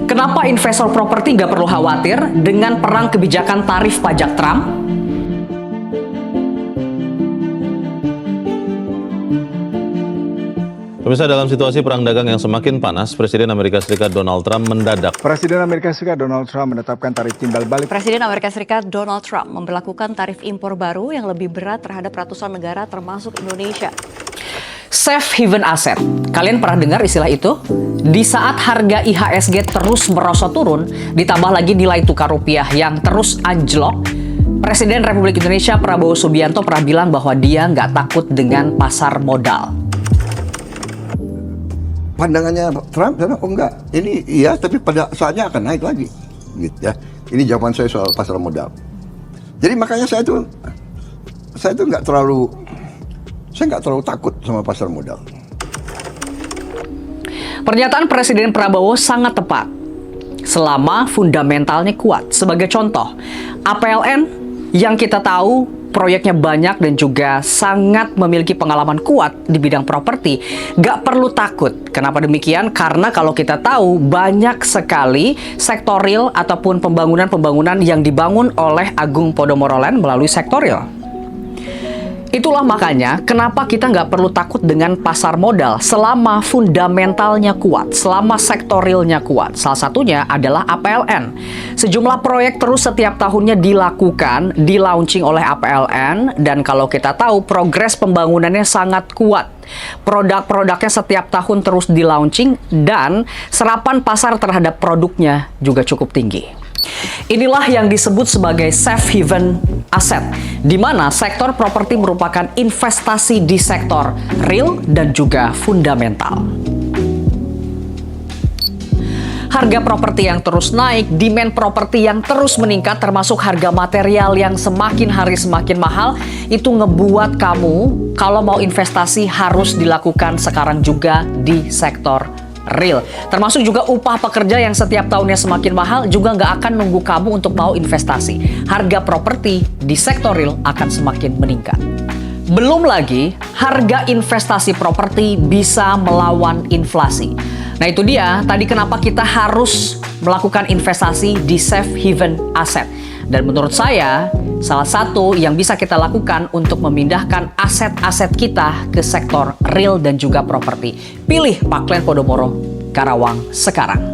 Kenapa investor properti nggak perlu khawatir dengan perang kebijakan tarif pajak Trump? Pemirsa, dalam situasi perang dagang yang semakin panas, Presiden Amerika Serikat Donald Trump mendadak. Presiden Amerika Serikat Donald Trump menetapkan tarif timbal balik. Presiden Amerika Serikat Donald Trump memberlakukan tarif impor baru yang lebih berat terhadap ratusan negara termasuk Indonesia. Safe haven asset. Kalian pernah dengar istilah itu? Di saat harga IHSG terus merosot turun, ditambah lagi nilai tukar rupiah yang terus anjlok, Presiden Republik Indonesia Prabowo Subianto pernah bilang bahwa dia nggak takut dengan pasar modal. Pandangannya Trump, oh enggak, ini iya tapi pada saatnya akan naik lagi, gitu ya. Ini jawaban saya soal pasar modal. Jadi makanya saya tuh nggak terlalu takut sama pasar modal. Pernyataan Presiden Prabowo sangat tepat selama fundamentalnya kuat. Sebagai contoh, APLN yang kita tahu proyeknya banyak dan juga sangat memiliki pengalaman kuat di bidang properti, nggak perlu takut. Kenapa demikian? Karena kalau kita tahu banyak sekali sektor real ataupun pembangunan yang dibangun oleh Agung Podomoro Land melalui sektor real. Itulah makanya kenapa kita nggak perlu takut dengan pasar modal selama fundamentalnya kuat, selama sektor realnya kuat. Salah satunya adalah APLN. Sejumlah proyek terus setiap tahunnya dilakukan, di-launching oleh APLN, dan kalau kita tahu progres pembangunannya sangat kuat. Produk-produknya setiap tahun terus di-launching dan serapan pasar terhadap produknya juga cukup tinggi. Inilah yang disebut sebagai safe haven asset, di mana sektor properti merupakan investasi di sektor real dan juga fundamental. Harga properti yang terus naik, demand properti yang terus meningkat, termasuk harga material yang semakin hari semakin mahal, itu ngebuat kamu kalau mau investasi harus dilakukan sekarang juga di sektor real. Termasuk juga upah pekerja yang setiap tahunnya semakin mahal juga nggak akan nunggu kamu untuk mau investasi. Harga properti di sektor real akan semakin meningkat. Belum lagi, harga investasi properti bisa melawan inflasi. Nah itu dia, tadi kenapa kita harus melakukan investasi di safe haven asset. Dan menurut saya, salah satu yang bisa kita lakukan untuk memindahkan aset-aset kita ke sektor real dan juga properti. Pilih Parkland Podomoro Karawang sekarang.